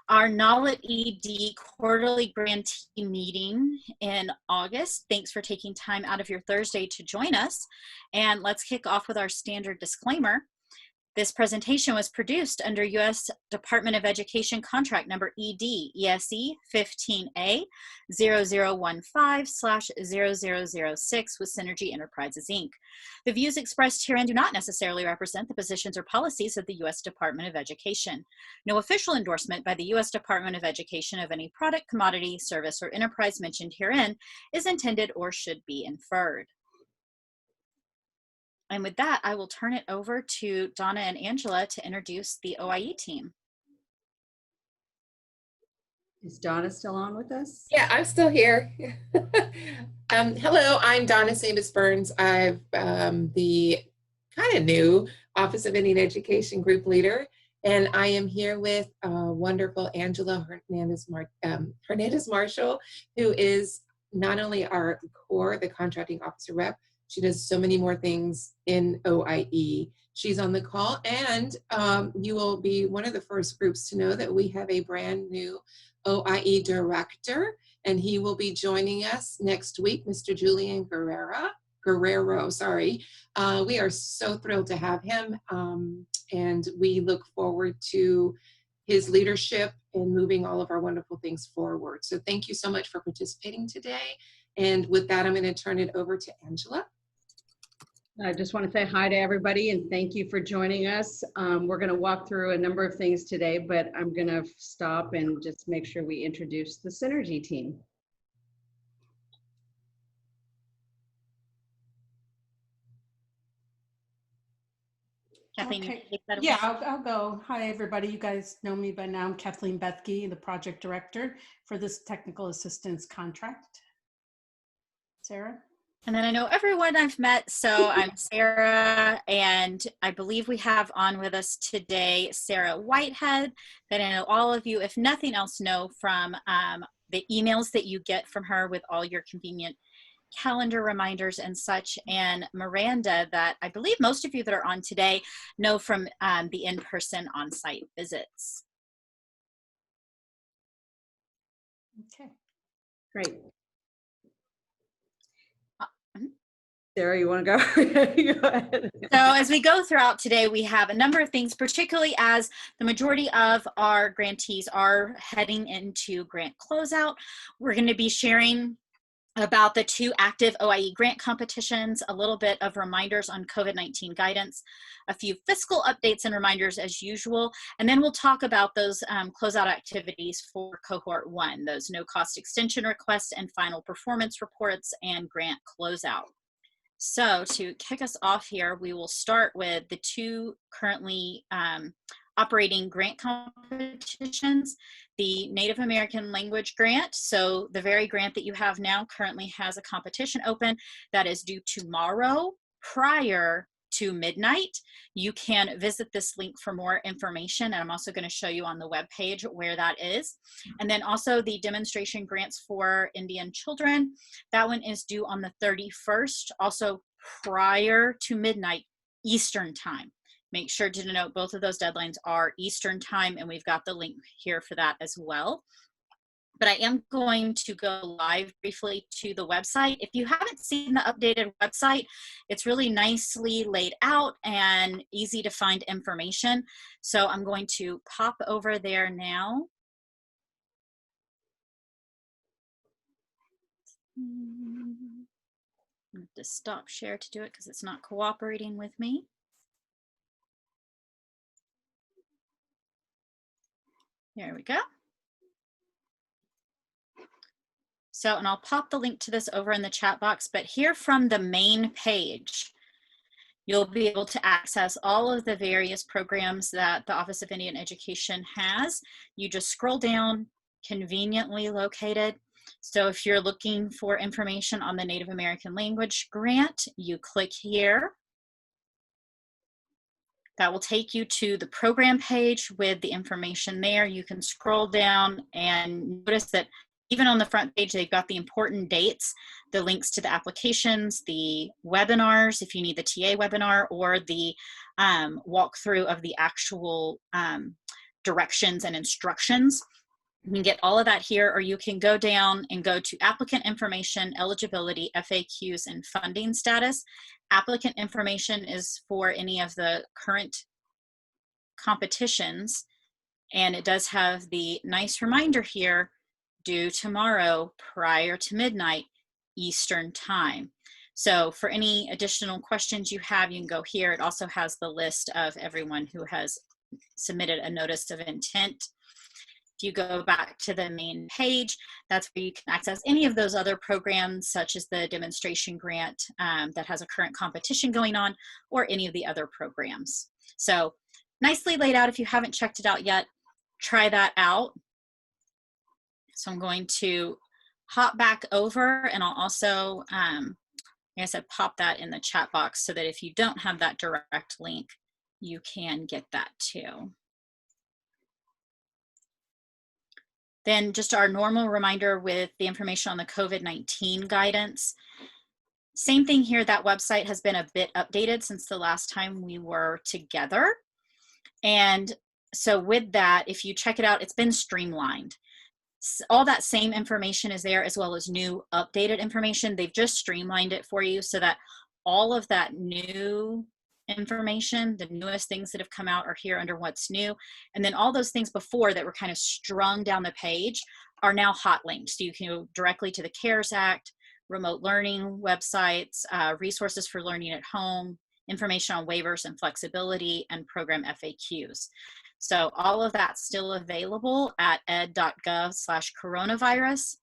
our NAL ED quarterly grantee meeting in August. Thanks for taking time out of your Thursday to join us. And let's kick off with our standard disclaimer. This presentation was produced under U.S. Department of Education contract number ED ESE 15A 0015/0006 with Synergy Enterprises, Inc. The views expressed herein do not necessarily represent the positions or policies of the U.S. Department of Education. No official endorsement by the U.S. Department of Education of any product, commodity, service, or enterprise mentioned herein is intended or should be inferred. And with that, I will turn it over to Donna and Angela to introduce the OIE team. Is Donna still on with us? Yeah, I'm still here. Hello, I'm Donna Sabus-Burns. I'm the kind of new Office of Indian Education Group Leader, and I am here with wonderful Angela Hernandez-Marshall, who is not only our core, the contracting officer rep, she does so many more things in OIE. She's on the call, and you will be one of the first groups to know that we have a brand new OIE Director, and he will be joining us next week, Mr. Julian Guerrero, sorry. We are so thrilled to have him, and we look forward to his leadership in moving all of our wonderful things forward. So thank you so much for participating today. And with that, I'm going to turn it over to Angela. I just want to say hi to everybody and thank you for joining us. We're going to walk through a number of things today, but I'm going to stop and just make sure we introduce the Synergy team. Kathleen, okay. Yeah, I'll go. Hi, everybody. You guys know me by now. I'm Kathleen Bethke, the project director for this technical assistance contract. Sarah? And then I know everyone I've met, so I'm Sarah, and I believe we have on with us today Sarah Whitehead, that I know all of you, if nothing else, know from the emails that you get from her with all your convenient calendar reminders and such, and Miranda, that I believe most of you that are on today know from the in-person on-site visits. Okay, great. Sarah, you want to go? Go ahead. So as we go throughout today, we have a number of things, particularly as the majority of our grantees are heading into grant closeout. We're going to be sharing about the 2 active OIE grant competitions, a little bit of reminders on COVID-19 guidance, a few fiscal updates and reminders as usual, and then we'll talk about those closeout activities for cohort 1, those no cost extension requests and final performance reports and grant closeout. So to kick us off here, we will start with the 2 currently operating grant competitions, the Native American Language Grant. So the very grant that you have now currently has a competition open that is due tomorrow prior to midnight. You can visit this link for more information, and I'm also going to show you on the webpage where that is. And then also the demonstration grants for Indian children. That one is due on the 31st, also prior to midnight Eastern time. Make sure to note both of those deadlines are Eastern time, and we've got the link here for that as well. But I am going to go live briefly to the website. If you haven't seen the updated website, it's really nicely laid out and easy to find information. So I'm going to pop over there now. I'm going to stop share to do it because it's not cooperating with me. There we go. So, and I'll pop the link to this over in the chat box, but here from the main page, you'll be able to access all of the various programs that the Office of Indian Education has. You just scroll down, conveniently located. So if you're looking for information on the Native American Language Grant, you click here. That will take you to the program page with the information there. You can scroll down and notice that even on the front page, they've got the important dates, the links to the applications, the webinars, if you need the TA webinar, or the walkthrough of the actual directions and instructions. You can get all of that here, or you can go down and go to applicant information, eligibility, FAQs, and funding status. Applicant information is for any of the current competitions, and it does have the nice reminder here, due tomorrow prior to midnight Eastern time. So for any additional questions you have, you can go here. It also has the list of everyone who has submitted a notice of intent. If you go back to the main page, that's where you can access any of those other programs, such as the demonstration grant that has a current competition going on, or any of the other programs. So nicely laid out. If you haven't checked it out yet, try that out. So I'm going to hop back over, and I'll also, like I said, pop that in the chat box so that if you don't have that direct link, you can get that too. Then just our normal reminder with the information on the COVID-19 guidance. Same thing here, that website has been a bit updated since the last time we were together. And so with that, if you check it out, it's been streamlined. All that same information is there, as well as new updated information. They've just streamlined it for you so that all of that new information, the newest things that have come out, are here under what's new. And then all those things before that were kind of strung down the page are now hot linked. So you can go directly to the CARES Act, remote learning websites, resources for learning at home, information on waivers and flexibility, and program FAQs. So all of that's still available at ed.gov/coronavirus.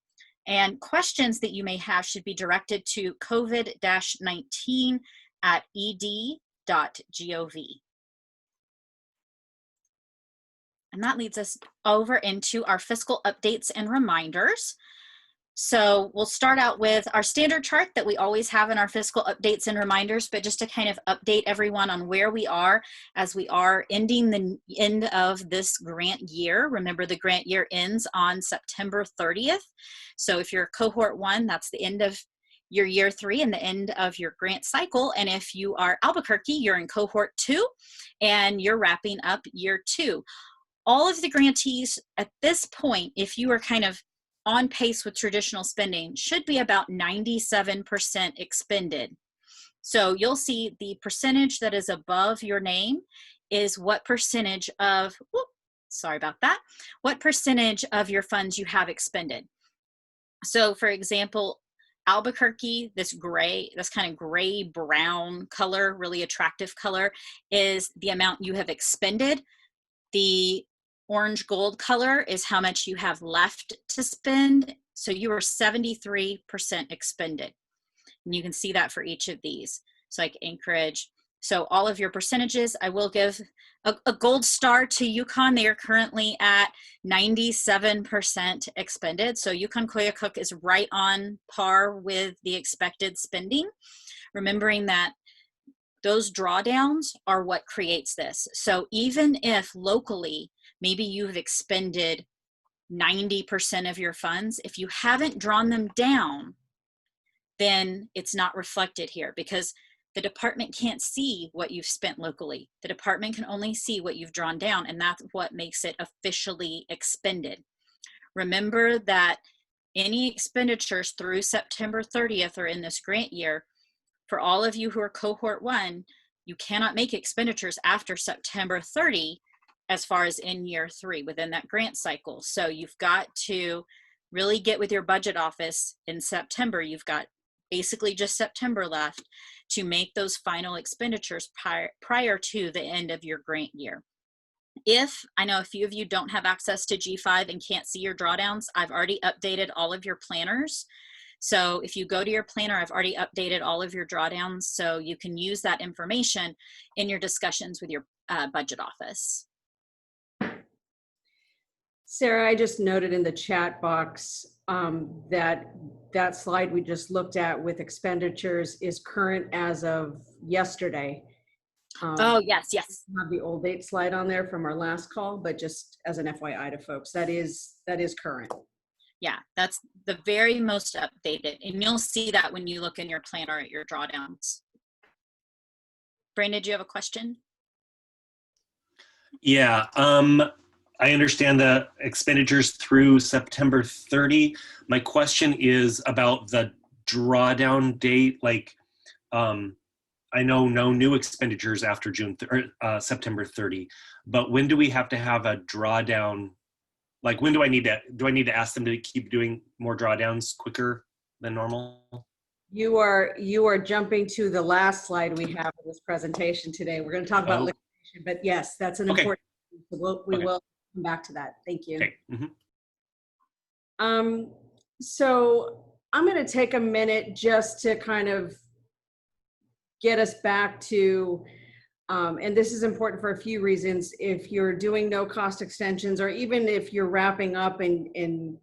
And questions that you may have should be directed to covid-19@ed.gov. And that leads us over into our fiscal updates and reminders. So we'll start out with our standard chart that we always have in our fiscal updates and reminders, but just to kind of update everyone on where we are as we are ending the end of this grant year. Remember, the grant year ends on September 30th. So if you're cohort 1, that's the end of your year 3 and the end of your grant cycle. And if you are Albuquerque, you're in cohort 2 and you're wrapping up year 2. All of the grantees at this point, if you are kind of on pace with traditional spending, should be about 97% expended. So you'll see the percentage that is above your name is what percentage of, sorry about that, what percentage of your funds you have expended. So for example, Albuquerque, this gray, this kind of gray brown color, really attractive color, is the amount you have expended. The orange gold color is how much you have left to spend. So you are 73% expended. And you can see that for each of these. So like Anchorage. So all of your percentages, I will give a gold star to Yukon. They are currently at 97% expended. So Yukon Koyukuk is right on par with the expected spending. Remembering that those drawdowns are what creates this. So even if locally, maybe you've expended 90% of your funds, if you haven't drawn them down, then it's not reflected here because the department can't see what you've spent locally. The department can only see what you've drawn down, and that's what makes it officially expended. Remember that any expenditures through September 30th or in this grant year, for all of you who are cohort 1, you cannot make expenditures after September 30 as far as in year 3 within that grant cycle. So you've got to really get with your budget office in September. You've got basically just September left to make those final expenditures prior to the end of your grant year. If, I know a few of you don't have access to G5 and can't see your drawdowns, I've already updated all of your planners. So if you go to your planner, I've already updated all of your drawdowns, so you can use that information in your discussions with your budget office. Sarah, I just noted in the chat box that slide we just looked at with expenditures is current as of yesterday. Oh, yes, yes. I have the old date slide on there from our last call, but just as an FYI to folks, that is current. Yeah, that's the very most updated. And you'll see that when you look in your planner at your drawdowns. Brandon, do you have a question? Yeah, I understand the expenditures through September 30. My question is about the drawdown date. Like, I know no new expenditures after September 30, but when do we have to have a drawdown? Like, when do I need to ask them to keep doing more drawdowns quicker than normal? You are jumping to the last slide we have in this presentation today. We're going to talk about liquidation, but yes, that's an important. So we will come back to that. Thank you. Okay. So I'm going to take a minute just to kind of get us back to, and this is important for a few reasons. If you're doing no cost extensions, or even if you're wrapping up and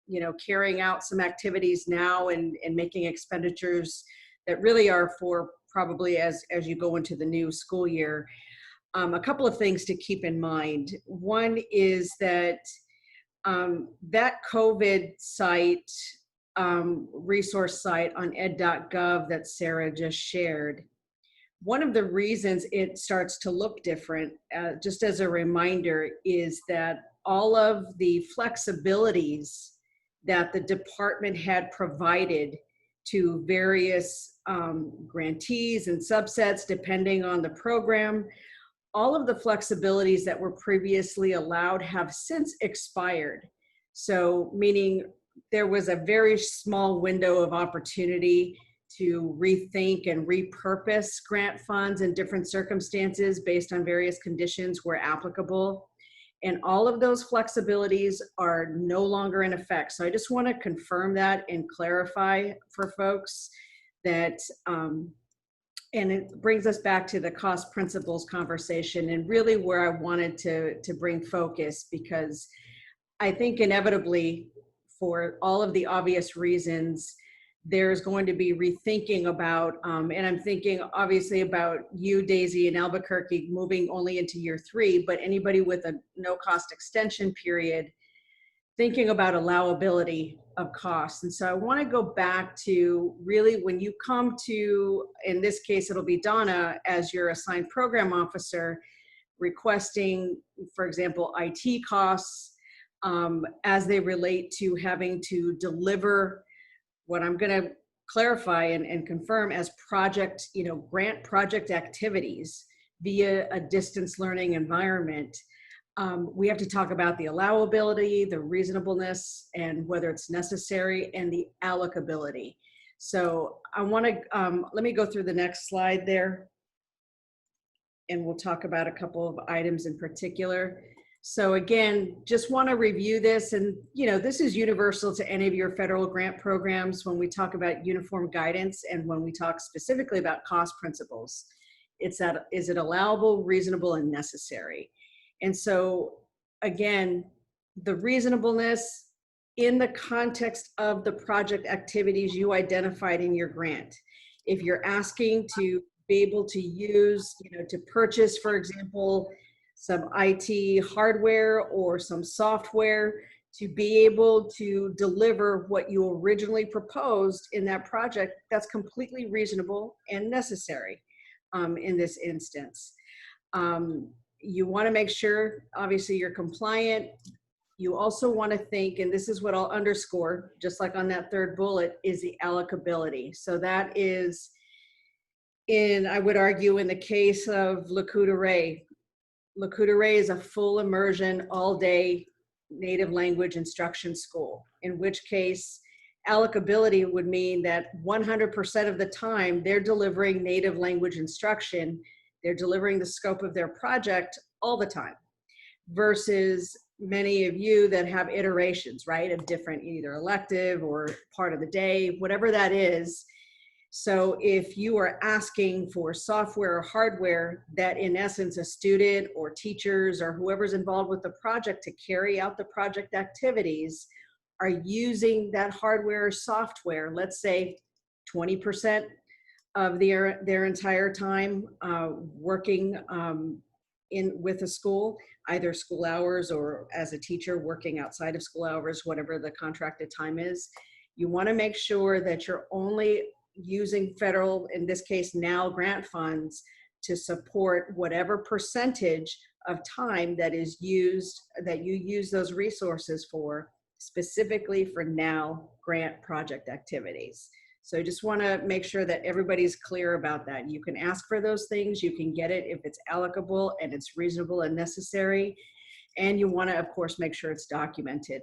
you know, carrying out some activities now and making expenditures that really are for probably as you go into the new school year. A couple of things to keep in mind. One is that that COVID site, resource site on ed.gov that Sarah just shared, one of the reasons it starts to look different, just as a reminder, is that all of the flexibilities that the department had provided to various grantees and subsets, depending on the program, all of the flexibilities that were previously allowed have since expired. So meaning there was a very small window of opportunity to rethink and repurpose grant funds in different circumstances based on various conditions where applicable. And all of those flexibilities are no longer in effect. So I just want to confirm that and clarify for folks that, and it brings us back to the cost principles conversation and really where I wanted to bring focus, because I think inevitably, for all of the obvious reasons, there's going to be rethinking about, and I'm thinking obviously about you, Daisy, and Albuquerque moving only into year 3, but anybody with a no cost extension period, thinking about allowability of costs. And so I want to go back to really when you come to, in this case, it'll be Donna as your assigned program officer, requesting, for example, IT costs as they relate to having to deliver what I'm going to clarify and confirm as project, you know, grant project activities via a distance learning environment. We have to talk about the allowability, the reasonableness, and whether it's necessary, and the allocability. So I want to, let me go through the next slide there, and we'll talk about a couple of items in particular. So again, just want to review this, and you know, this is universal to any of your federal grant programs when we talk about uniform guidance and when we talk specifically about cost principles. It's that, is it allowable, reasonable, and necessary? And so again, the reasonableness in the context of the project activities you identified in your grant. If you're asking to be able to use, you know, to purchase, for example, some IT hardware or some software to be able to deliver what you originally proposed in that project, that's completely reasonable and necessary in this instance. You want to make sure, obviously, you're compliant. You also want to think, and this is what I'll underscore, just like on that third bullet, is the allocability. So that is, I would argue, in the case of Liquidation is a full immersion, all-day native language instruction school, in which case allocability would mean that 100% of the time they're delivering native language instruction, they're delivering the scope of their project all the time, versus many of you that have iterations, right, of different, either elective or part of the day, whatever that is. So if you are asking for software or hardware that in essence a student or teachers or whoever's involved with the project to carry out the project activities are using that hardware or software, let's say 20% of their entire time working with a school, either school hours or as a teacher working outside of school hours, whatever the contracted time is, you want to make sure that you're only using federal, in this case NAL grant funds, to support whatever percentage of time that is used, that you use those resources for, specifically for NAL grant project activities. So I just want to make sure that everybody's clear about that. You can ask for those things, you can get it if it's allocable and it's reasonable and necessary, and you want to, of course, make sure it's documented.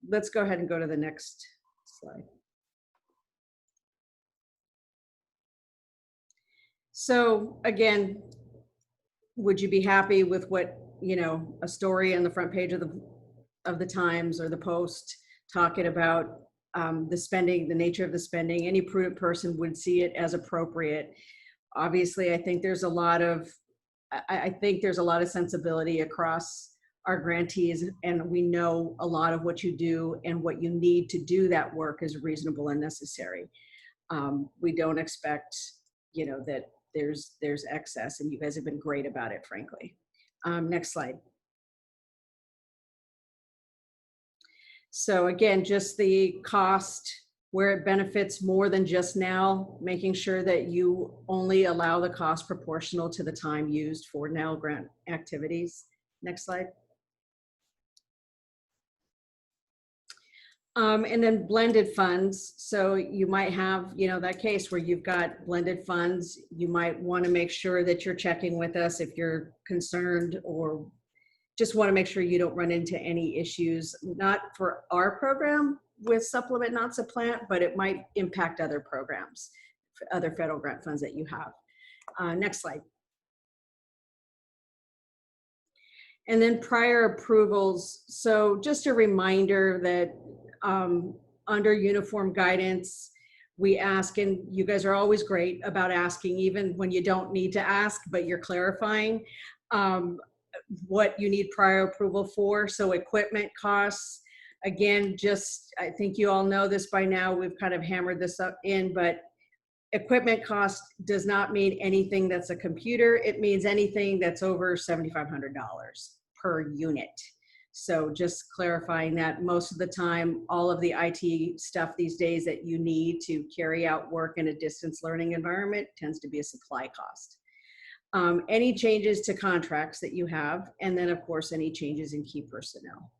Let's go ahead and go to the next slide. So again, would you be happy with what, you know, a story on the front page of the Times or the Post talking about the spending, the nature of the spending? Any prudent person would see it as appropriate. Obviously, I think there's a lot of sensibility across our grantees, and we know a lot of what you do and what you need to do that work is reasonable and necessary. We don't expect, you know, that there's excess, and you guys have been great about it, frankly. Next slide. So again, just the cost where it benefits more than just NAL, making sure that you only allow the cost proportional to the time used for NAL grant activities. Next slide. And then blended funds. So you might have, you know, that case where you've got blended funds. You might want to make sure that you're checking with us if you're concerned, or just want to make sure you don't run into any issues, not for our program with supplement, not supplant, but it might impact other programs, other federal grant funds that you have. Next slide. And then prior approvals. So just a reminder that under uniform guidance, we ask, and you guys are always great about asking, even when you don't need to ask, but you're clarifying what you need prior approval for. So equipment costs, again, just, I think you all know this by now, we've kind of hammered this up in, but equipment cost does not mean anything that's a computer. It means anything that's over $7,500 per unit. So just clarifying that most of the time, all of the IT stuff these days that you need to carry out work in a distance learning environment tends to be a supply cost. Any changes to contracts that you have, and then of course, any changes in key personnel.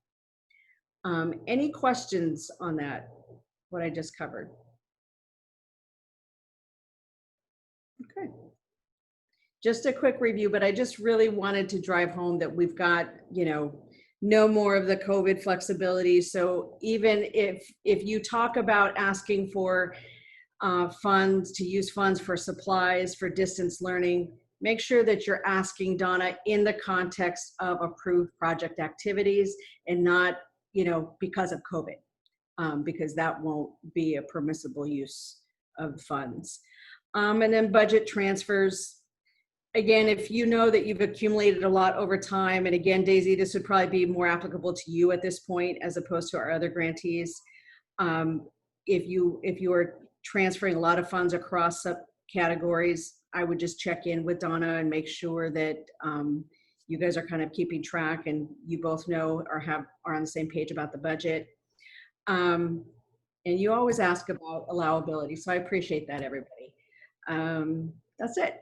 Any questions on that, what I just covered? Okay. Just a quick review, but I just really wanted to drive home that we've got, you know, no more of the COVID flexibility. So even if you talk about asking for funds, to use funds for supplies, for distance learning, make sure that you're asking, Donna, in the context of approved project activities and not, you know, because of COVID, because that won't be a permissible use of funds. And then budget transfers. Again, if you know that you've accumulated a lot over time, and again, Daisy, this would probably be more applicable to you at this point as opposed to our other grantees. If you are transferring a lot of funds across subcategories, I would just check in with Donna and make sure that you guys are kind of keeping track and you both know or are on the same page about the budget. And you always ask about allowability, so I appreciate that, everybody. That's it.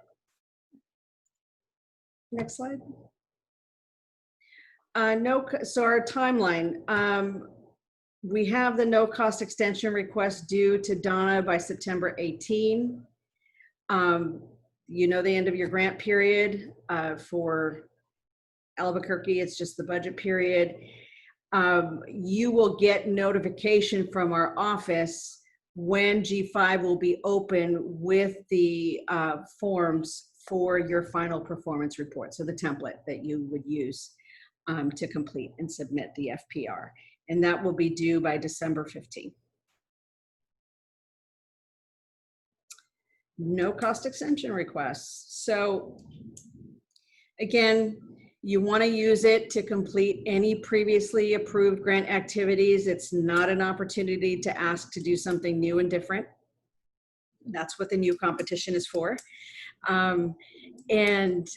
Next slide. So our timeline. We have the no cost extension request due to Donna by September 18. You know the end of your grant period. For Albuquerque, it's just the budget period. You will get notification from our office when G5 will be open with the forms for your final performance report. So the template that you would use to complete and submit the FPR. And that will be due by December 15th. No cost extension requests. So again, you want to use it to complete any previously approved grant activities. It's not an opportunity to ask to do something new and different. That's what the new competition is for. And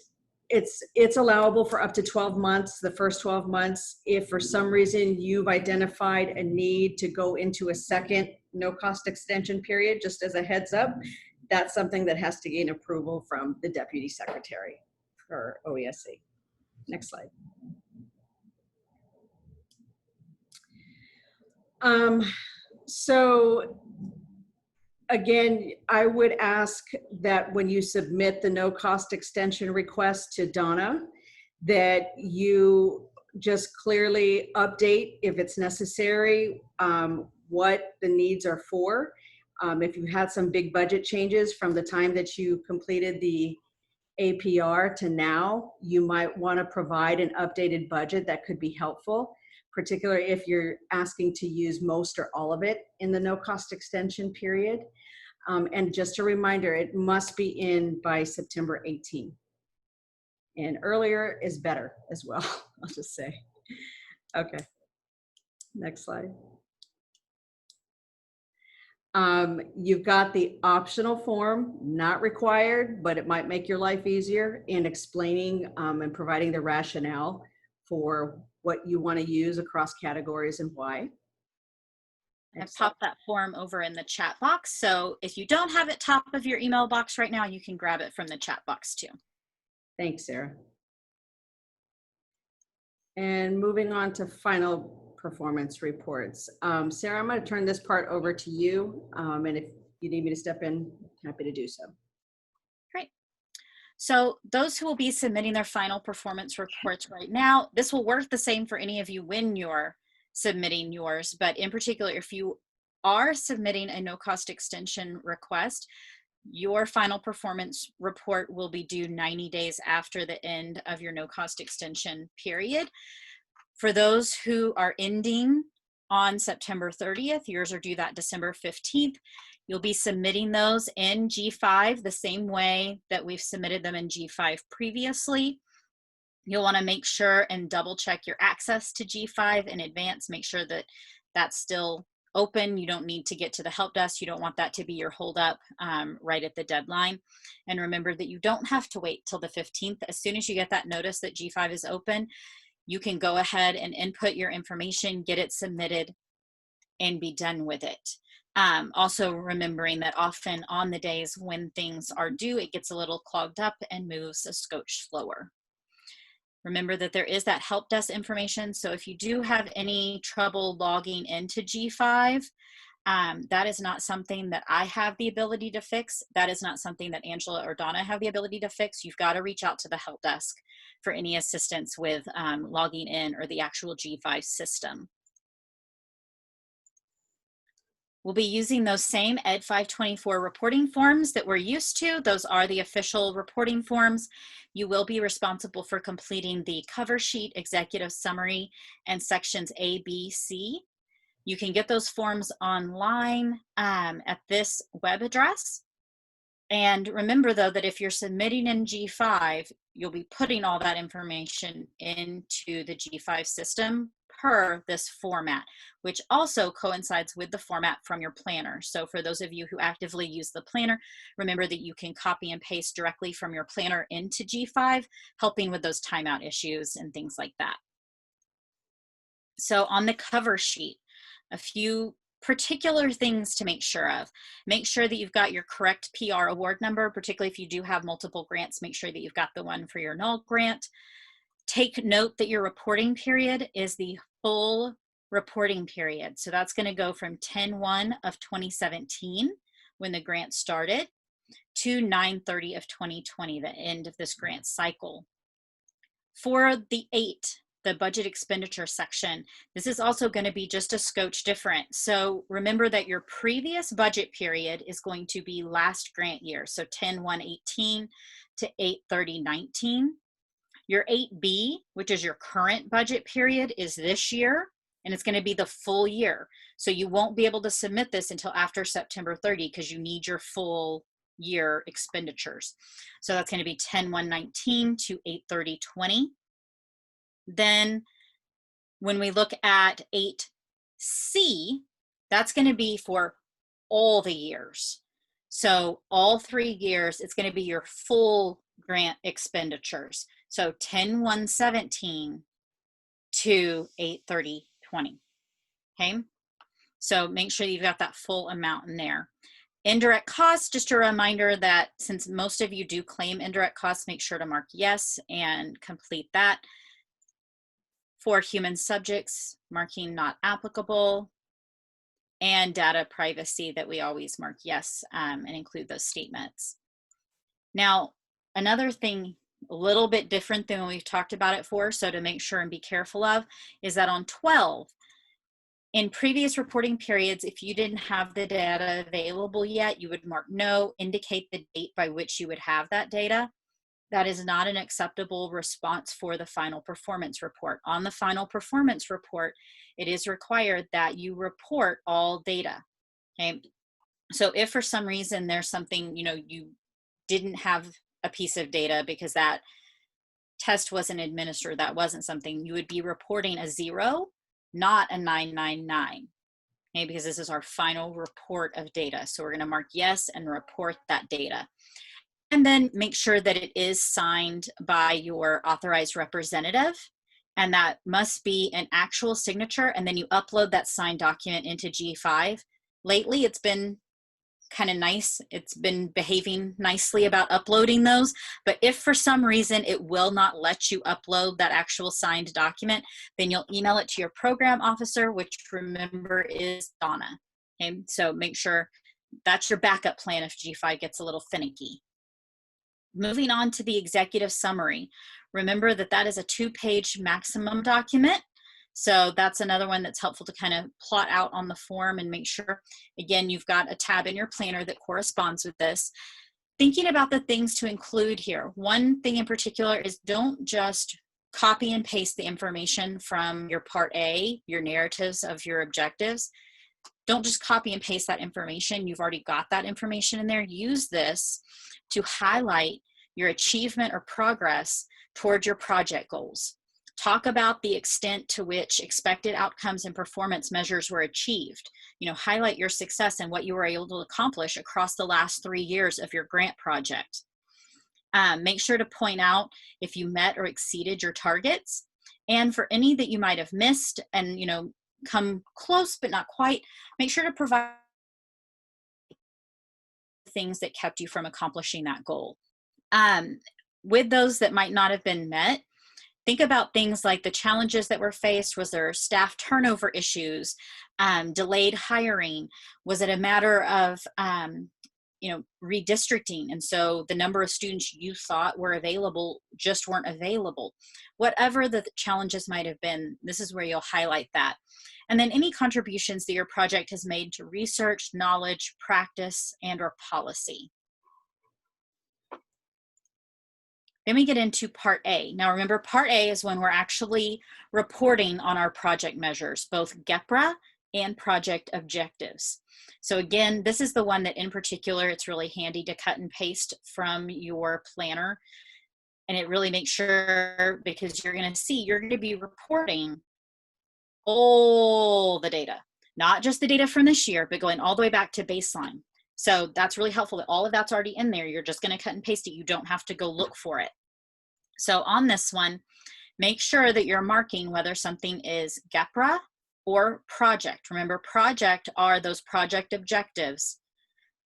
it's allowable for up to 12 months, the first 12 months. If for some reason you've identified a need to go into a second no cost extension period, just as a heads up, that's something that has to gain approval from the Deputy Secretary for OESC. Next slide. So again, I would ask that when you submit the no cost extension request to Donna, that you just clearly update, if it's necessary, what the needs are for. If you had some big budget changes from the time that you completed the APR to now, you might want to provide an updated budget that could be helpful, particularly if you're asking to use most or all of it in the no cost extension period. And just a reminder, it must be in by September 18. And earlier is better as well, I'll just say. Okay, next slide. You've got the optional form, not required, but it might make your life easier in explaining and providing the rationale for what you want to use across categories and why. I've popped that form over in the chat box. So if you don't have it top of your email box right now, you can grab it from the chat box too. Thanks, Sarah. And moving on to final performance reports. Sarah, I'm going to turn this part over to you. And if you need me to step in, happy to do so. Great. So those who will be submitting their final performance reports right now, this will work the same for any of you when you're submitting yours, but in particular, if you are submitting a no cost extension request, your final performance report will be due 90 days after the end of your no cost extension period. For those who are ending on September 30th, yours are due that December 15th. You'll be submitting those in G5 the same way that we've submitted them in G5 previously. You'll want to make sure and double check your access to G5 in advance. Make sure that that's still open. You don't need to get to the help desk. You don't want that to be your holdup right at the deadline. And remember that you don't have to wait till the 15th. As soon as you get that notice that G5 is open, you can go ahead and input your information, get it submitted, and be done with it. Also remembering that often on the days when things are due, it gets a little clogged up and moves a scotch slower. Remember that there is that help desk information. So if you do have any trouble logging into G5, that is not something that I have the ability to fix. That is not something that Angela or Donna have the ability to fix. You've got to reach out to the help desk for any assistance with logging in or the actual G5 system. We'll be using those same Ed 524 reporting forms that we're used to. Those are the official reporting forms. You will be responsible for completing the cover sheet, executive summary, and sections A, B, C. You can get those forms online at this web address. And remember though, that if you're submitting in G5, you'll be putting all that information into the G5 system per this format, which also coincides with the format from your planner. So for those of you who actively use the planner, remember that you can copy and paste directly from your planner into G5, helping with those timeout issues and things like that. So on the cover sheet, a few particular things to make sure of. Make sure that you've got your correct PR award number, particularly if you do have multiple grants, make sure that you've got the one for your NAL grant. Take note that your reporting period is the full reporting period. So that's going to go from 10/1 of 2017, when the grant started, to 9/30 of 2020, the end of this grant cycle. For the 8, the budget expenditure section, this is also going to be just a scotch different. So remember that your previous budget period is going to be last grant year. So 10/1/18 to 8/30/19. Your 8B, which is your current budget period, is this year, and it's going to be the full year. So you won't be able to submit this until after September 30 because you need your full year expenditures. So that's going to be 10/1/19 to 8/30/20. Then when we look at 8C, that's going to be for all the years. So all 3 years, it's going to be your full grant expenditures. So 10/1/17 to 8/30/20. Okay, so make sure you've got that full amount in there. Indirect costs, just a reminder that since most of you do claim indirect costs, make sure to mark yes and complete that. For human subjects, marking not applicable. And data privacy, that we always mark yes and include those statements. Now, another thing a little bit different than when we've talked about it for, so to make sure and be careful of, is that on 12, in previous reporting periods, if you didn't have the data available yet, you would mark no, indicate the date by which you would have that data. That is not an acceptable response for the final performance report. On the final performance report, it is required that you report all data, okay? So if for some reason there's something, you didn't have a piece of data because that test wasn't administered, that wasn't something, you would be reporting a 0, not a 999, okay? Because this is our final report of data. So we're gonna mark yes and report that data. And then make sure that it is signed by your authorized representative, and that must be an actual signature, and then you upload that signed document into G5. Lately, it's been kind of nice. It's been behaving nicely about uploading those, but if for some reason it will not let you upload that actual signed document, then you'll email it to your program officer, which remember is Donna. Okay, so make sure that's your backup plan if G5 gets a little finicky. Moving on to the executive summary. Remember that that is a 2-page maximum document. So that's another one that's helpful to kind of plot out on the form and make sure, again, you've got a tab in your planner that corresponds with this. Thinking about the things to include here. One thing in particular is don't just copy and paste the information from your Part A, your narratives of your objectives. Don't just copy and paste that information. You've already got that information in there. Use this to highlight your achievement or progress towards your project goals. Talk about the extent to which expected outcomes and performance measures were achieved. Highlight your success and what you were able to accomplish across the last 3 years of your grant project. Make sure to point out if you met or exceeded your targets, and for any that you might have missed and come close but not quite, make sure to provide things that kept you from accomplishing that goal. With those that might not have been met, think about things like the challenges that were faced. Was there staff turnover issues, delayed hiring? Was it a matter of redistricting, and so the number of students you thought were available just weren't available? Whatever the challenges might have been, this is where you'll highlight that. And then any contributions that your project has made to research, knowledge, practice, and or policy. Then we get into Part A. Now remember, Part A is when we're actually reporting on our project measures, both GEPRA and project objectives. So again, this is the one that in particular, it's really handy to cut and paste from your planner. And it really makes sure, because you're going to be reporting all the data, not just the data from this year, but going all the way back to baseline. So that's really helpful that all of that's already in there. You're just going to cut and paste it. You don't have to go look for it. So on this one, make sure that you're marking whether something is GEPRA or project. Remember, project are those project objectives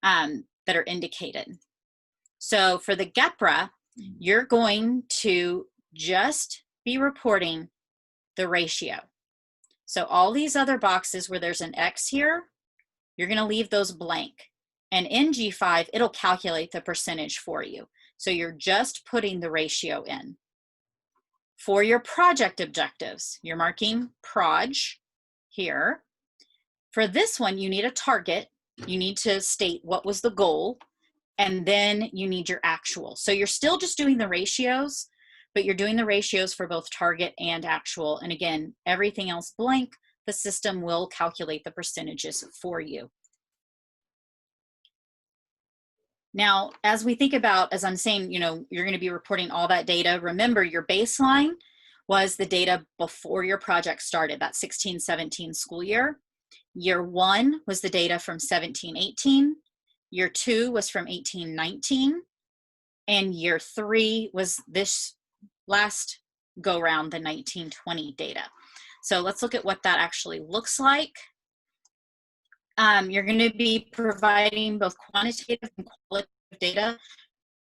that are indicated. So for the GEPRA, you're going to just be reporting the ratio. So all these other boxes where there's an X here, you're going to leave those blank. And in G5, it'll calculate the percentage for you. So you're just putting the ratio in. For your project objectives, you're marking proj here. For this one, you need a target. You need to state what was the goal, and then you need your actual. So you're still just doing the ratios, but you're doing the ratios for both target and actual. And again, everything else blank, the system will calculate the percentages for you. Now, as we think about, as I'm saying, you're going to be reporting all that data. Remember, your baseline was the data before your project started, that 16-17 school year. Year 1 was the data from 17-18. Year 2 was from 18-19. And year 3 was this last go round, the 19-20 data. So let's look at what that actually looks like. You're going to be providing both quantitative and qualitative data.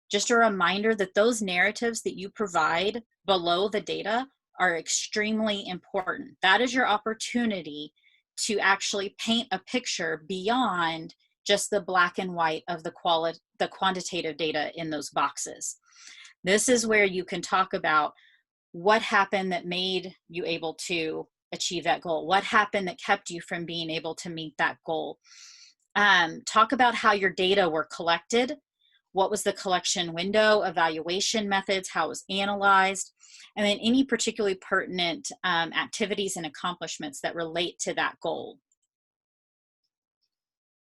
Just a reminder that those narratives that you provide below the data are extremely important. That is your opportunity to actually paint a picture beyond just the black and white of the quantitative data in those boxes. This is where you can talk about what happened that made you able to achieve that goal. What happened that kept you from being able to meet that goal? Talk about how your data were collected. What was the collection window, evaluation methods, how it was analyzed, and then any particularly pertinent activities and accomplishments that relate to that goal.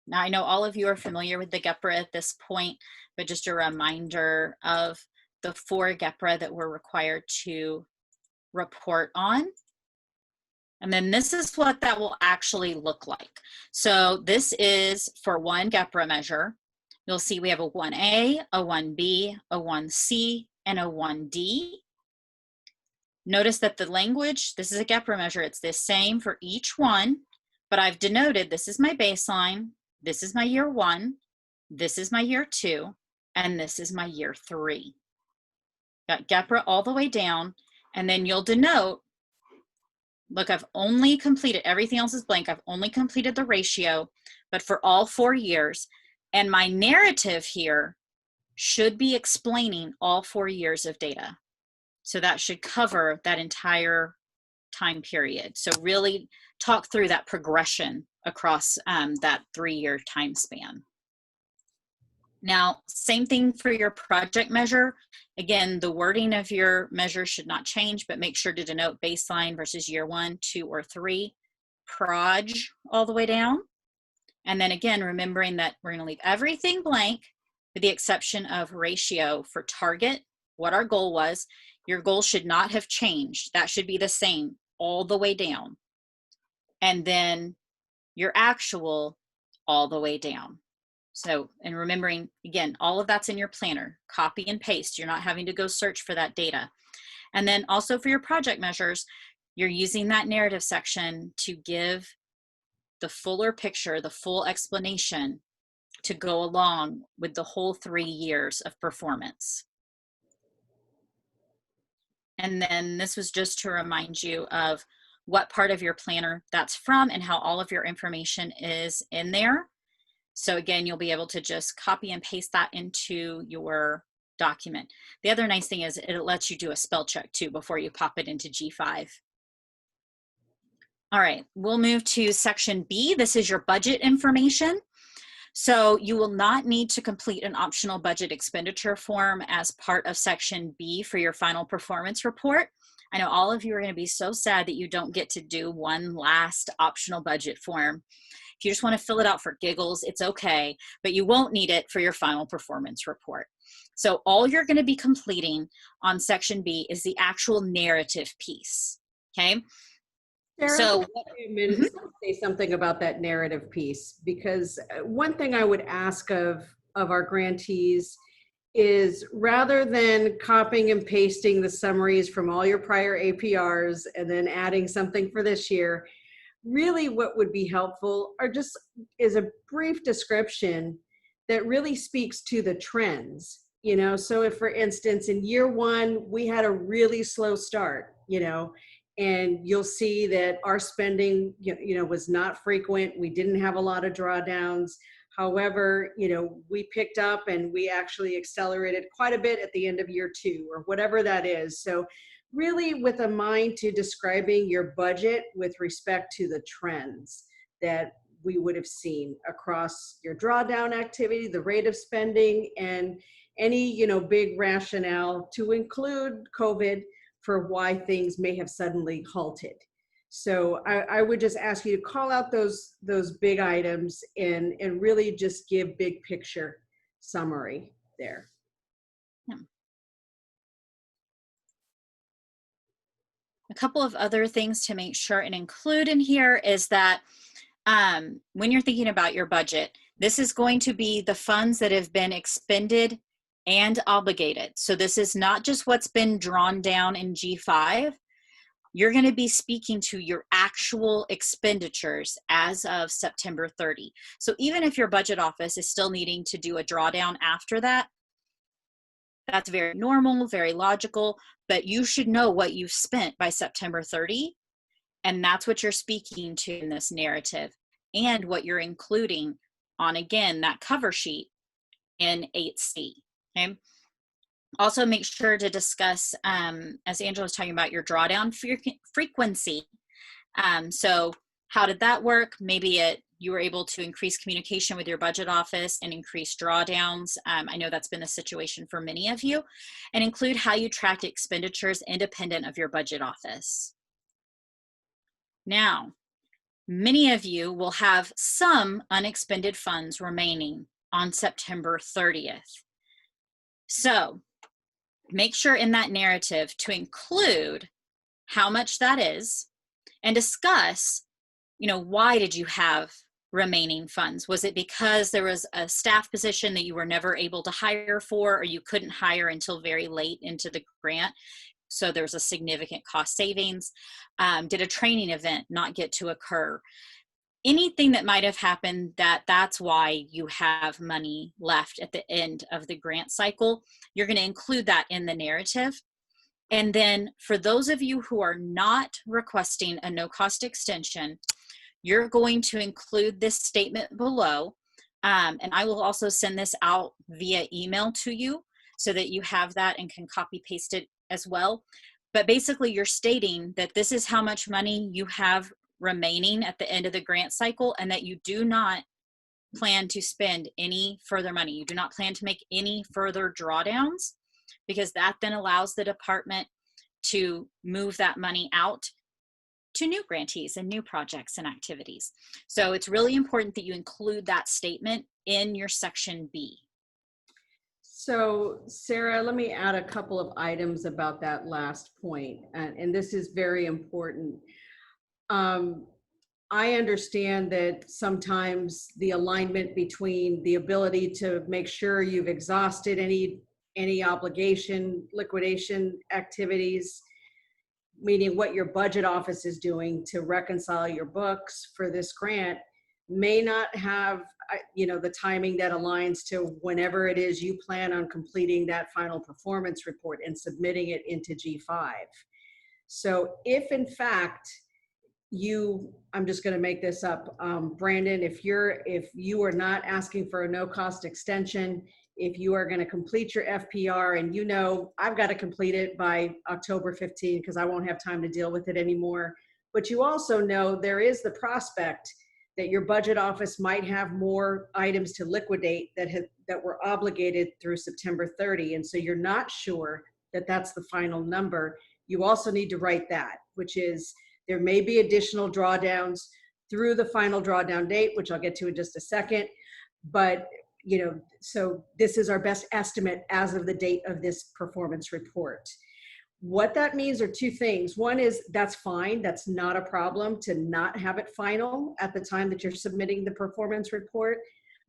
Now, I know all of you are familiar with the GEPRA at this point, but just a reminder of the 4 GEPRA that we're required to report on. And then this is what that will actually look like. So this is for one GEPRA measure. You'll see we have a 1A, a 1B, a 1C, and a 1D. Notice that the language, this is a GEPRA measure, it's the same for each one, but I've denoted this is my baseline, this is my year 1, this is my year 2, and this is my year 3. Got GEPRA all the way down, and then you'll denote, look, I've only completed, everything else is blank, I've only completed the ratio, but for all 4 years, and my narrative here should be explaining all 4 years of data. So that should cover that entire time period. So really talk through that progression across that 3-year time span. Now, same thing for your project measure. Again, the wording of your measure should not change, but make sure to denote baseline versus year 1, 2, or 3, proj all the way down. And then again, remembering that we're gonna leave everything blank with the exception of ratio for target, what our goal was. Your goal should not have changed. That should be the same all the way down. And then your actual all the way down. So, and remembering, again, all of that's in your planner. Copy and paste. You're not having to go search for that data. And then also for your project measures, you're using that narrative section to give the fuller picture, the full explanation to go along with the whole 3 years of performance. And then this was just to remind you of what part of your planner that's from and how all of your information is in there. So again, you'll be able to just copy and paste that into your document. The other nice thing is it lets you do a spell check too before you pop it into G5. All right, we'll move to section B. This is your budget information. So you will not need to complete an optional budget expenditure form as part of section B for your final performance report. I know all of you are going to be so sad that you don't get to do one last optional budget form. If you just want to fill it out for giggles, it's okay, but you won't need it for your final performance report. So all you're going to be completing on section B is the actual narrative piece, okay? Sarah, So a minute to say something about that narrative piece, because one thing I would ask of our grantees is rather than copying and pasting the summaries from all your prior APRs and then adding something for this year, really what would be helpful is a brief description that really speaks to the trends. You know, so if for instance, in year 1, we had a really slow start, you know, and you'll see that our spending, was not frequent. We didn't have a lot of drawdowns. However, we picked up and we actually accelerated quite a bit at the end of year 2 or whatever that is. So really with a mind to describing your budget with respect to the trends that we would have seen across your drawdown activity, the rate of spending, and any, big rationale to include COVID for why things may have suddenly halted. So I would just ask you to call out those big items and really just give big picture summary there. Yeah. A couple of other things to make sure and include in here is that when you're thinking about your budget, this is going to be the funds that have been expended and obligated. So this is not just what's been drawn down in G5. you're going to be speaking to your actual expenditures as of September 30. So even if your budget office is still needing to do a drawdown after that, that's very normal, very logical, but you should know what you've spent by September 30. And that's what you're speaking to in this narrative, and what you're including on, again, that cover sheet in 8C. Okay. Also make sure to discuss, as Angela was talking about, your drawdown frequency. So how did that work? Maybe you were able to increase communication with your budget office and increase drawdowns. I know that's been the situation for many of you. And include how you tracked expenditures independent of your budget office. Now, many of you will have some unexpended funds remaining on September 30th. So make sure in that narrative to include how much that is and discuss, why did you have remaining funds? Was it because there was a staff position that you were never able to hire for, or you couldn't hire until very late into the grant? So there was a significant cost savings. Did a training event not get to occur? Anything that might have happened that's why you have money left at the end of the grant cycle, you're going to include that in the narrative. And then for those of you who are not requesting a no-cost extension, you're going to include this statement below. And I will also send this out via email to you so that you have that and can copy paste it as well. But basically you're stating that this is how much money you have remaining at the end of the grant cycle, and that you do not plan to spend any further money. You do not plan to make any further drawdowns, because that then allows the department to move that money out to new grantees and new projects and activities. So it's really important that you include that statement in your section B. So Sarah, let me add a couple of items about that last point, and this is very important. I understand that sometimes the alignment between the ability to make sure you've exhausted any obligation, liquidation activities, meaning what your budget office is doing to reconcile your books for this grant, may not have the timing that aligns to whenever it is you plan on completing that final performance report and submitting it into G5. So if in fact I'm just going to make this up, Brandon, if you are not asking for a no cost extension, if you are going to complete your FPR and I've got to complete it by October 15 because I won't have time to deal with it anymore, but you also know there is the prospect that your budget office might have more items to liquidate that were obligated through September 30, and so you're not sure that that's the final number. You also need to write that, which is there may be additional drawdowns through the final drawdown date, which I'll get to in just a second. But, so this is our best estimate as of the date of this performance report. What that means are two things. One is that's fine. That's not a problem to not have it final at the time that you're submitting the performance report.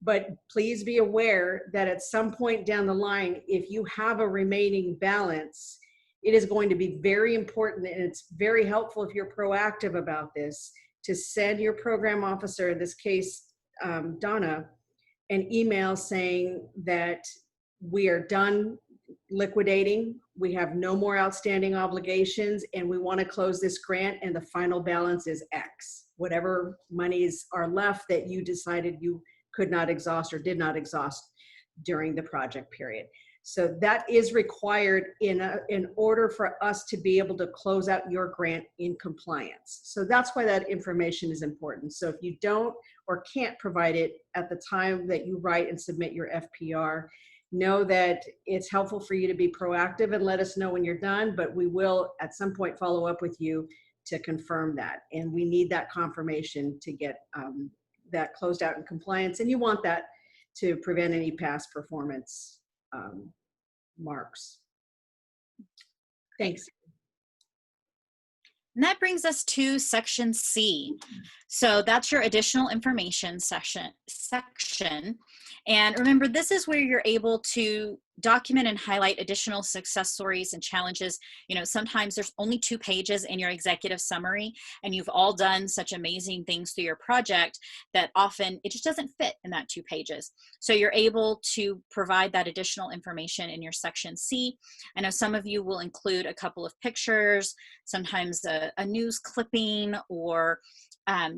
But please be aware that at some point down the line, if you have a remaining balance, it is going to be very important, and it's very helpful if you're proactive about this, to send your program officer, in this case, Donna, an email saying that we are done liquidating, we have no more outstanding obligations, and we want to close this grant, and the final balance is X. Whatever monies are left that you decided you could not exhaust or did not exhaust during the project period. So that is required in order for us to be able to close out your grant in compliance. So that's why that information is important. So if you don't or can't provide it at the time that you write and submit your FPR, know that it's helpful for you to be proactive and let us know when you're done, but we will at some point follow up with you to confirm that. And we need that confirmation to get that closed out in compliance. And you want that to prevent any past performance marks. Thanks. And that brings us to section C. So that's your additional information section. And remember, this is where you're able to document and highlight additional success stories and challenges. You know, sometimes there's only 2 pages in your executive summary, and you've all done such amazing things through your project that often it just doesn't fit in that 2 pages. So you're able to provide that additional information in your section C. I know some of you will include a couple of pictures, sometimes a news clipping, or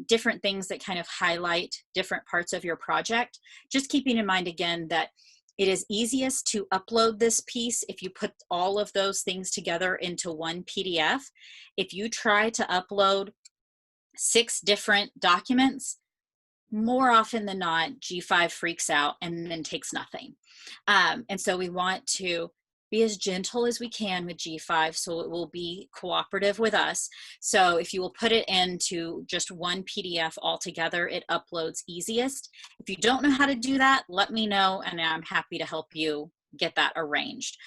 different things that kind of highlight different parts of your project. Just keeping in mind again that it is easiest to upload this piece if you put all of those things together into one PDF. If you try to upload 6 different documents, more often than not, G5 freaks out and then takes nothing. And so we want to be as gentle as we can with G5 so it will be cooperative with us. So if you will put it into just one PDF altogether, it uploads easiest. If you don't know how to do that, let me know and I'm happy to help you get that arranged.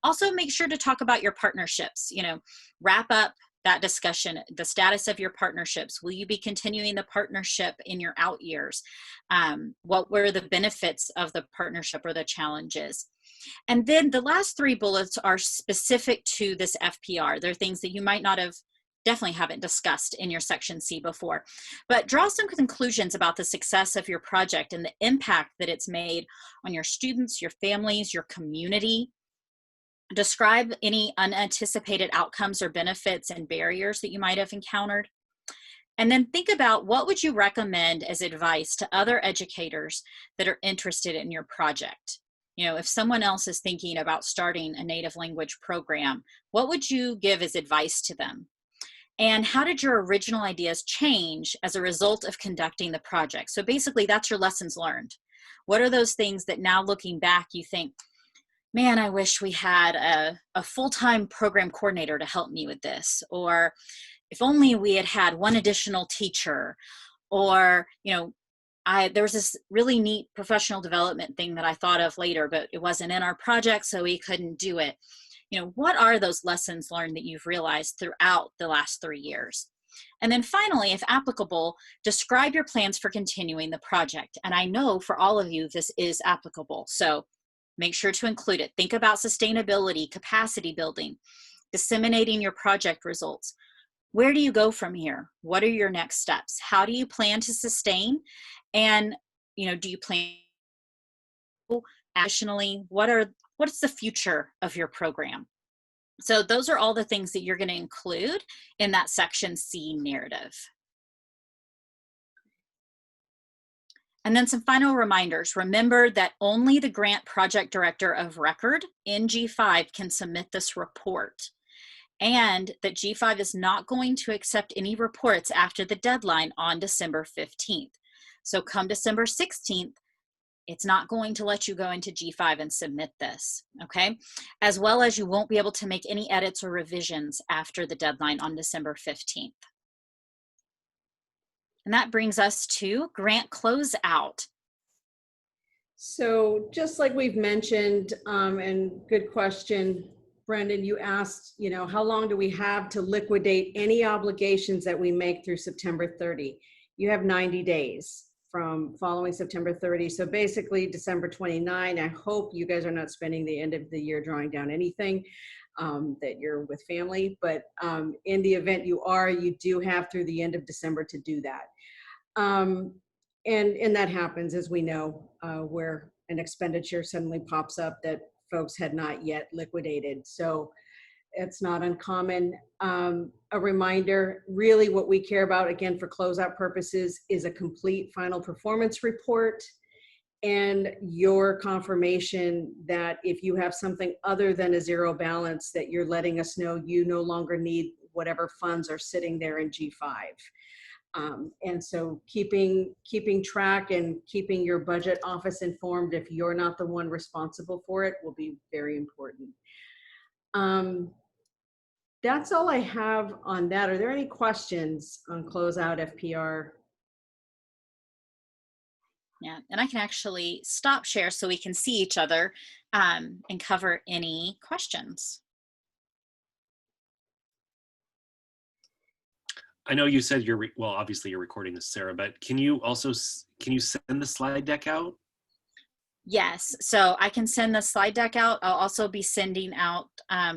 Also make sure to talk about your partnerships. You know, wrap up that discussion, the status of your partnerships. Will you be continuing the partnership in your out years? What were the benefits of the partnership or the challenges? And then the last 3 bullets are specific to this FPR. They're things that you might not have, definitely haven't discussed in your section C before, but draw some conclusions about the success of your project and the impact that it's made on your students, your families, your community. Describe any unanticipated outcomes or benefits and barriers that you might have encountered. And then think about what would you recommend as advice to other educators that are interested in your project. You know, if someone else is thinking about starting a native language program, what would you give as advice to them? And how did your original ideas change as a result of conducting the project? So basically that's your lessons learned. What are those things that now looking back you think, man, I wish we had a full-time program coordinator to help me with this, or if only we had had one additional teacher, or, you know, there was this really neat professional development thing that I thought of later, but it wasn't in our project, so we couldn't do it. You know, what are those lessons learned that you've realized throughout the last 3 years? And then finally, if applicable, describe your plans for continuing the project. And I know for all of you, this is applicable, so make sure to include it. Think about sustainability, capacity building, disseminating your project results. Where do you go from here? What are your next steps? How do you plan to sustain? And, you know, do you plan additionally? What's the future of your program? So those are all the things that you're going to include in that section C narrative. And then some final reminders. Remember that only the grant project director of record in G5 can submit this report, and that G5 is not going to accept any reports after the deadline on December 15th. So come December 16th, it's not going to let you go into G5 and submit this, okay? As well as you won't be able to make any edits or revisions after the deadline on December 15th. And that brings us to grant closeout. So just like we've mentioned, and good question, Brendan, you asked, you know, how long do we have to liquidate any obligations that we make through September 30? You have 90 days from following September 30. So basically December 29, I hope you guys are not spending the end of the year drawing down anything, that you're with family, but in the event you are, you do have through the end of December to do that. And that happens, as we know, where an expenditure suddenly pops up that folks had not yet liquidated. So it's not uncommon. A reminder, really what we care about, again, for closeout purposes, is a complete final performance report and your confirmation that if you have something other than a zero balance, that you're letting us know you no longer need whatever funds are sitting there in G5. And so keeping track and keeping your budget office informed, if you're not the one responsible for it, will be very important. That's all I have on that. Are there any questions on closeout FPR? Yeah, and I can actually stop share so we can see each other and cover any questions. I know you said well, obviously you're recording this, Sarah, but can you also, can you send the slide deck out? Yes, so I can send the slide deck out. I'll also be sending out,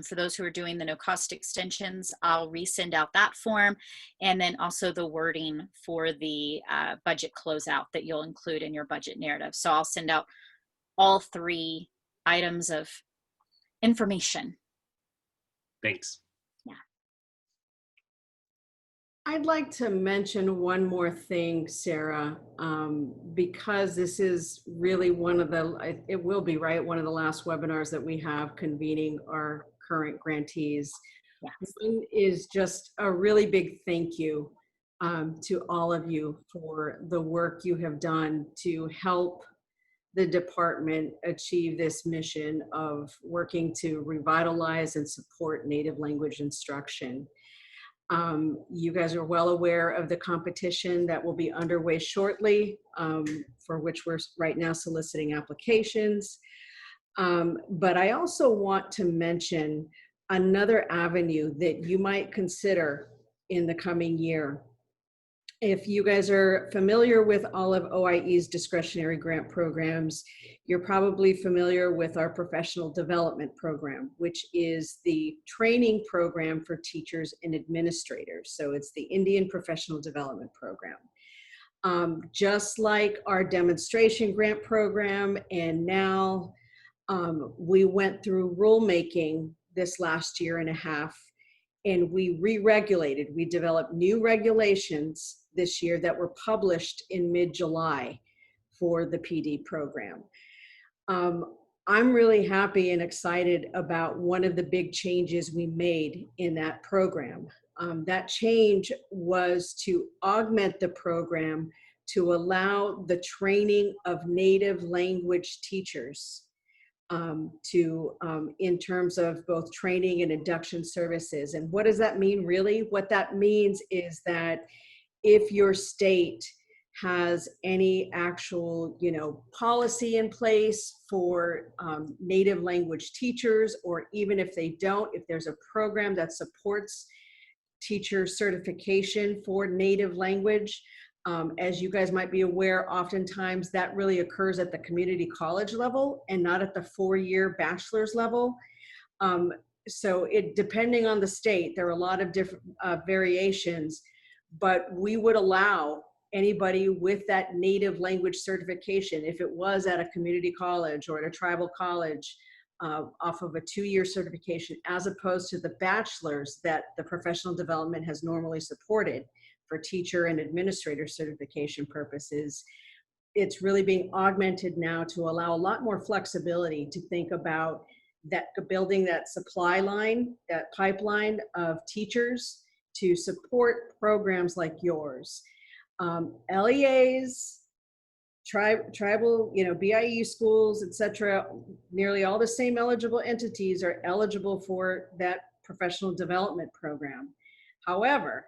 for those who are doing the no cost extensions, I'll resend out that form, and then also the wording for the budget closeout that you'll include in your budget narrative. So I'll send out all 3 items of information. Thanks. I'd like to mention one more thing, Sarah, because this is really one of the, it will be, right, one of the last webinars that we have convening our current grantees. Yes. One is just a really big thank you to all of you for the work you have done to help the department achieve this mission of working to revitalize and support Native language instruction. You guys are well aware of the competition that will be underway shortly, for which we're right now soliciting applications. But I also want to mention another avenue that you might consider in the coming year. If you guys are familiar with all of OIE's discretionary grant programs, you're probably familiar with our professional development program, which is the training program for teachers and administrators. So it's the Indian Professional Development Program. Just like our demonstration grant program and NAL, we went through rulemaking this last year and a half, and we re-regulated. We developed new regulations this year that were published in mid-July for the PD program. I'm really happy and excited about one of the big changes we made in that program. That change was to augment the program to allow the training of Native language teachers in terms of both training and induction services. And what does that mean really? What that means is that if your state has any actual, policy in place for Native language teachers, or even if they don't, if there's a program that supports teacher certification for Native language, as you guys might be aware, oftentimes that really occurs at the community college level and not at the 4-year bachelor's level. So depending on the state, there are a lot of different variations, but we would allow anybody with that Native language certification, if it was at a community college or at a tribal college, off of a 2-year certification, as opposed to the bachelor's that the professional development has normally supported for teacher and administrator certification purposes. It's really being augmented now to allow a lot more flexibility to think about that, building that supply line, that pipeline of teachers to support programs like yours. LEAs, tribal, BIE schools, etc. Nearly all the same eligible entities are eligible for that professional development program. However,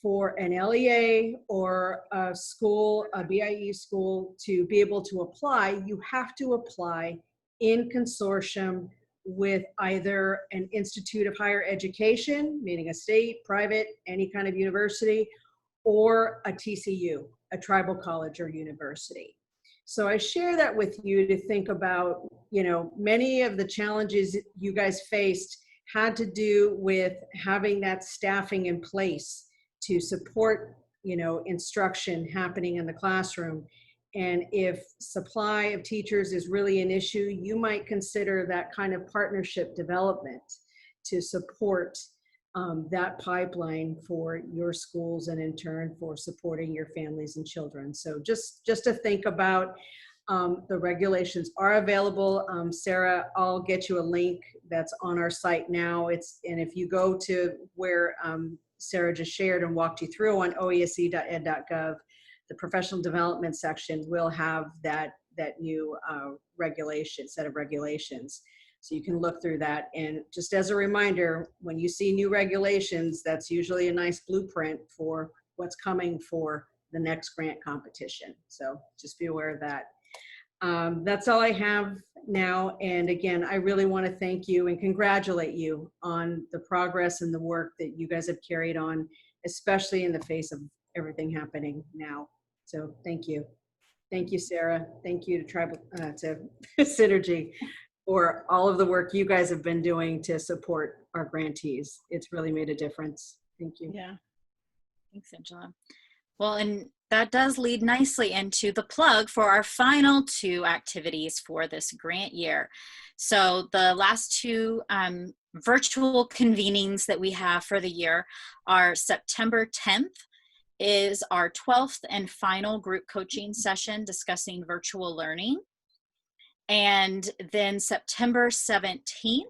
for an LEA or a school, a BIE school, to be able to apply, you have to apply in consortium with either an institute of higher education, meaning a state, private, any kind of university, or a TCU, a tribal college or university. So I share that with you to think about, many of the challenges you guys faced had to do with having that staffing in place to support, instruction happening in the classroom. And if supply of teachers is really an issue, you might consider that kind of partnership development to support that pipeline for your schools and in turn for supporting your families and children. So just to think about, the regulations are available. Sarah, I'll get you a link that's on our site now. And if you go to where Sarah just shared and walked you through on oese.ed.gov, the professional development section will have that new set of regulations. So you can look through that. And just as a reminder, when you see new regulations, that's usually a nice blueprint for what's coming for the next grant competition. So just be aware of that. That's all I have now. And again, I really want to thank you and congratulate you on the progress and the work that you guys have carried on especially in the face of everything happening now. So thank you. Thank you, Sarah. Thank you to Tribal, to Synergy for all of the work you guys have been doing to support our grantees. It's really made a difference. Thank you. Yeah. Thanks, Angela. Well, and that does lead nicely into the plug for our final 2 activities for this grant year. So the last 2 virtual convenings that we have for the year are September 10th is our 12th and final group coaching session discussing virtual learning. And then September 17th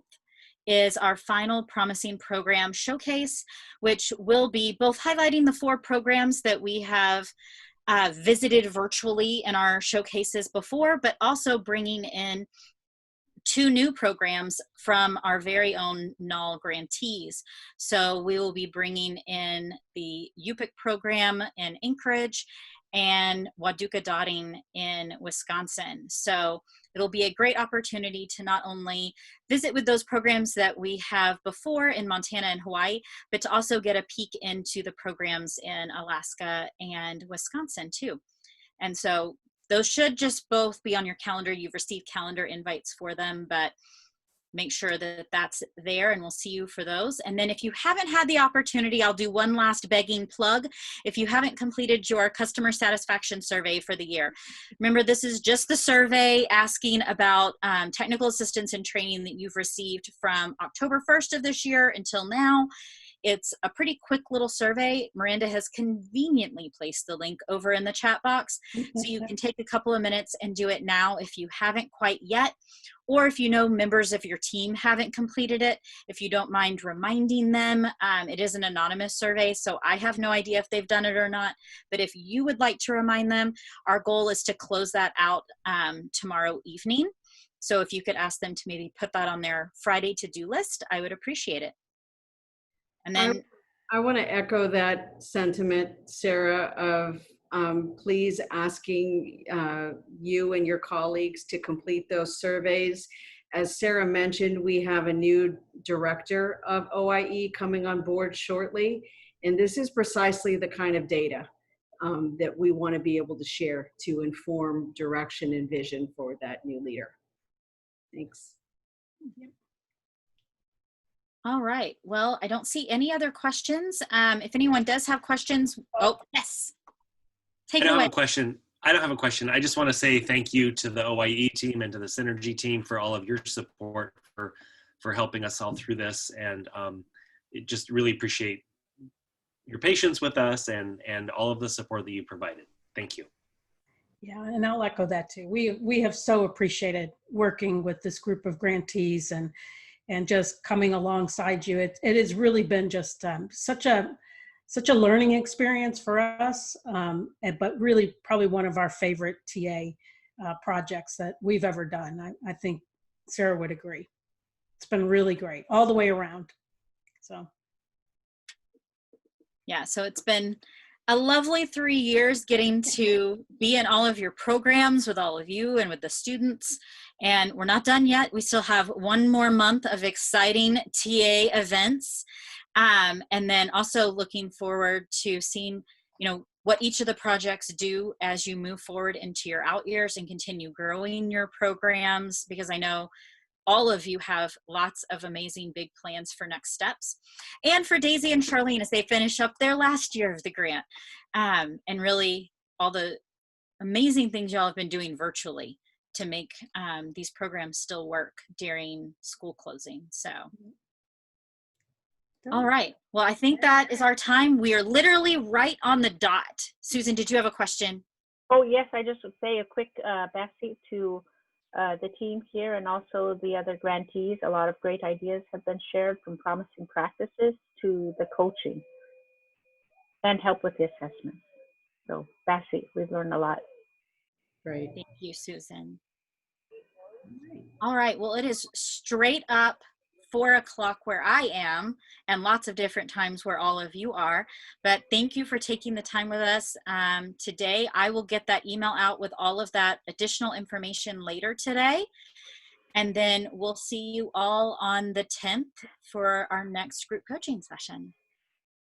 is our final Promising Program Showcase, which will be both highlighting the 4 programs that we have visited virtually in our showcases before, but also bringing in 2 new programs from our very own NAL grantees. So we will be bringing in the UPIC program in Anchorage and Waduka Dotting in Wisconsin. So it'll be a great opportunity to not only visit with those programs that we have before in Montana and Hawaii, but to also get a peek into the programs in Alaska and Wisconsin too. And so those should just both be on your calendar. You've received calendar invites for them, but make sure that that's there, and we'll see you for those. And then if you haven't had the opportunity, I'll do one last begging plug. If you haven't completed your customer satisfaction survey for the year, remember this is just the survey asking about technical assistance and training that you've received from October 1st of this year until now. It's a pretty quick little survey. Miranda has conveniently placed the link over in the chat box. So you can take a couple of minutes and do it now if you haven't quite yet. Or if you know members of your team haven't completed it, if you don't mind reminding them. It is an anonymous survey, so I have no idea if they've done it or not. But if you would like to remind them, our goal is to close that out tomorrow evening. So if you could ask them to maybe put that on their Friday to-do list, I would appreciate it. And then I want to echo that sentiment, Sarah, of please asking you and your colleagues to complete those surveys. As Sarah mentioned, we have a new director of OIE coming on board shortly, and this is precisely the kind of data that we want to be able to share to inform direction and vision for that new leader. Thanks. all right. Well, I don't see any other questions. If anyone does have questions, oh, yes. Take it I don't away. have a question. I don't have a question. I just want to say thank you to the OIE team and to the Synergy team for all of your support for helping us all through this. And just really appreciate your patience with us and all of the support that you provided. Thank you. Yeah, and I'll echo that too. We have so appreciated working with this group of grantees and just coming alongside you. It has really been just such a learning experience for us, but really probably one of our favorite TA projects that we've ever done. I think Sarah would agree. It's been really great all the way around. So. Yeah, so it's been a lovely 3 years getting to be in all of your programs with all of you and with the students. And we're not done yet. We still have 1 more month of exciting TA events. And then also looking forward to seeing, what each of the projects do as you move forward into your out years and continue growing your programs, because I know all of you have lots of amazing big plans for next steps. And for Daisy and Charlene as they finish up their last year of the grant. And really all the amazing things y'all have been doing virtually to make these programs still work during school closing. So, all right. Well, I think that is our time. We are literally right on the dot. Susan, did you have a question? Oh, yes. I just would say a quick backseat to the team here and also the other grantees. A lot of great ideas have been shared, from promising practices to the coaching and help with the assessment. So backseat, we've learned a lot. Great. Thank you, Susan. All right. Well, it is straight up 4 o'clock where I am, and lots of different times where all of you are. But thank you for taking the time with us today. I will get that email out with all of that additional information later today. And then we'll see you all on the 10th for our next group coaching session.